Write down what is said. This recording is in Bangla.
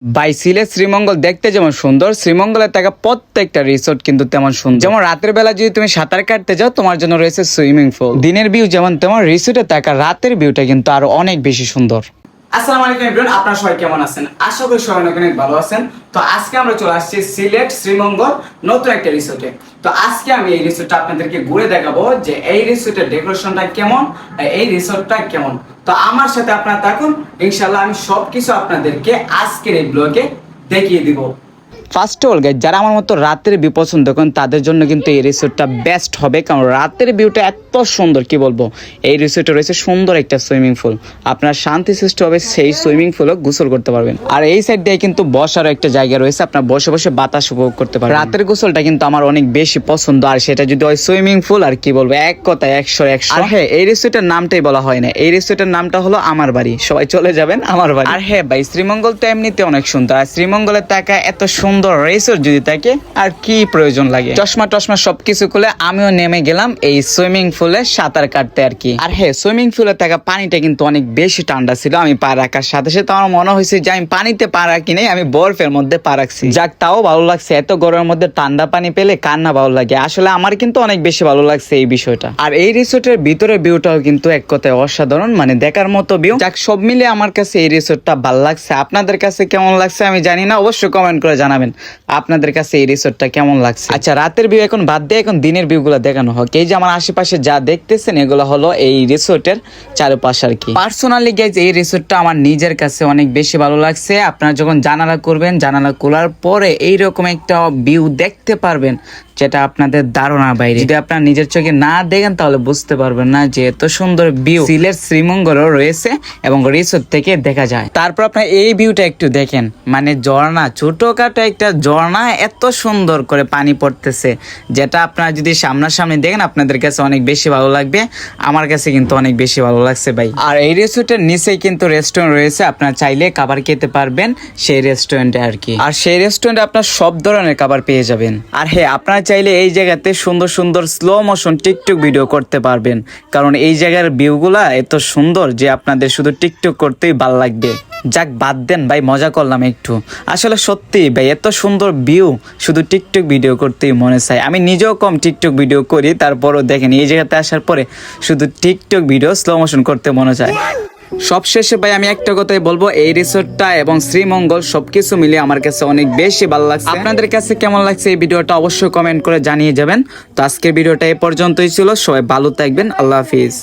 ভাই সিলেট শ্রীমঙ্গল দেখতে যেমন সুন্দর, শ্রীমঙ্গলের থাকা প্রত্যেকটা রিসোর্ট কিন্তু তেমন সুন্দর। যেমন রাতের বেলা যদি তুমি সাঁতার কাটতে যাও, তোমার জন্য রয়েছে সুইমিং পুল। দিনের ভিউ যেমন তেমন রিসোর্টে থাকা রাতের ভিউটা কিন্তু আরো অনেক বেশি সুন্দর। আসসালামু আলাইকুম এভরিওয়ান, আপনারা সবাই কেমন আছেন? আশা করি সবাই অনেক ভালো আছেন। তো আজকে আমরা চলে আসছি সিলেট শ্রীমঙ্গল নতুন একটা রিসোর্টে। তো আজকে আমি এই রিসোর্টটা আপনাদেরকে ঘুরে দেখাবো যে এই রিসোর্টের ডেকোরেশনটা কেমন, এই রিসোর্টটা কেমন। তো আমার সাথে আপনারা থাকুন, ইনশাআল্লাহ আমি সবকিছু আপনাদেরকে আজকের এই ব্লগে দেখিয়ে দিব। ফার্স্ট অফ অল গাইস, যারা আমার মতো রাতের ভিউ পছন্দ করেন তাদের জন্য কিন্তু এই রিসোর্টটা বেস্ট হবে, কারণ রাতের ভিউটা এত সুন্দর কি বলবো। এই রিসোর্টে রয়েছে সুন্দর একটা সুইমিং পুল, আপনার শান্তি সৃষ্টিভাবে সেই সুইমিং পুলে গোসল করতে পারবেন। আর এই সাইড দিয়ে কিন্তু বসারও একটা জায়গা রয়েছে, আপনার বসে বসে বাতাস উপভোগ করতে পারবেন। রাতের গোসলটা কিন্তু আমার অনেক বেশি পছন্দ, আর সেটা যদি হয় সুইমিং পুল, আর কি বলবো, এক কথায় 100। আর হ্যাঁ, এই রিসোর্টের নামটাই বলা হয় না, এই রিসোর্টের নামটা হলো আমার বাড়ি। সবাই চলে যাবেন আমার বাড়ি। আর হ্যাঁ ভাই, শ্রীমঙ্গল তো এমনিতে অনেক সুন্দর, আর শ্রীমঙ্গলের টাকা এত সুন্দর রিসোর্ট যদি থাকে আর কি প্রয়োজন লাগে। চশমা টশমা সবকিছু খুলে আমিও নেমে গেলাম এই সুইমিং পুলে সাঁতার কাটতে আর কি। আর হ্যাঁ, সুইমিং পুলে থাকা পানিটা কিন্তু অনেক বেশি ঠান্ডা ছিল। আমি পা রাখার সাথে সাথে আমার মনে হয়েছে যে আমি পানিতে পা রাখি নাই, আমি বরফের মধ্যে পা রাখছি। যাক, তাও ভালো লাগছে। এত গরমের মধ্যে ঠান্ডা পানি পেলে কার না ভালো লাগে। আসলে আমার কিন্তু অনেক বেশি ভালো লাগছে এই বিষয়টা। আর এই রিসোর্টের ভিতরে ভিউটাও কিন্তু এক কথায় অসাধারণ, মানে দেখার মতো ভিউ। যাক, সব মিলে আমার কাছে এই রিসোর্টটা ভালো লাগছে। আপনাদের কাছে কেমন লাগছে আমি জানি না, অবশ্যই কমেন্ট করে জানাবেন আপনাদের কাছে এই রিসোর্টটা কেমন লাগছে। আচ্ছা, রাতের ভিউ এখন বাদ দিয়ে এখন দিনের ভিউ গুলো দেখানো হোক। এই যে আমার আশেপাশে যা দেখতেছেন এগুলো হলো এই রিসোর্টের চারপাশে আর কি। পার্সোনালি গাইজ, এই রিসোর্টটা আমার নিজের কাছে অনেক বেশি ভালো লাগছে। আপনারা যখন জানালা করবেন, জানালা খোলার পরে এইরকম একটা ভিউ দেখতে পারবেন যেটা আপনাদের ধারণার বাইরে। যদি আপনারা নিজের চোখে না দেখেন তাহলে বুঝতে পারবেন না যে এত সুন্দর ভিউ সিলেট শ্রীমঙ্গলও রয়েছে এবং রিসোর্ট থেকে দেখা যায়। তারপর আপনারা এই ভিউটা একটু দেখেন, মানে ঝর্ণা, ছোটখাটো একটা ঝর্ণা, এত সুন্দর করে পানি পড়তেছে, যেটা আপনারা যদি সামনাসামনি দেখেন আপনাদের কাছে অনেক বেশি ভালো লাগবে। আমার কাছে কিন্তু অনেক বেশি ভালো লাগছে ভাই। আর এই রিসোর্টের নিচেই কিন্তু রেস্টুরেন্ট রয়েছে, আপনারা চাইলে খাবার খেতে পারবেন সেই রেস্টুরেন্টে আর কি। আর সেই রেস্টুরেন্টে আপনার সব ধরনের খাবার পেয়ে যাবেন। আর হ্যাঁ, আপনারা চাইলে এই জায়গাতে সুন্দর সুন্দর স্লো মোশন টিকটক ভিডিও করতে পারবেন, কারণ এই জায়গার ভিউগুলা এত সুন্দর যে আপনাদের শুধু টিকটক করতেই ভালো লাগবে। যাক, বাদ দেন ভাই, মজা করলাম একটু। আসলে সত্যি ভাই, এত সুন্দর ভিউ শুধু টিকটক ভিডিও করতেই মনে চায়। আমি নিজেও কম টিকটক ভিডিও করি, তারপরও দেখেন এই জায়গাতে আসার পরে শুধু টিকটক ভিডিও স্লো মোশন করতে মনে চায়। সবশেষে ভাই আমি একটা কথাই বলবো, এই রিসোর্টটা এবং শ্রীমঙ্গল সবকিছু মিলিয়ে আমার কাছে অনেক বেশি ভালো লাগছে। আপনাদের কাছে কেমন লাগছে এই ভিডিওটা অবশ্যই কমেন্ট করে জানিয়ে যাবেন। তো আজকের ভিডিওটা এ পর্যন্তই ছিল, সবাই ভালো থাকবেন, আল্লাহ হাফিজ।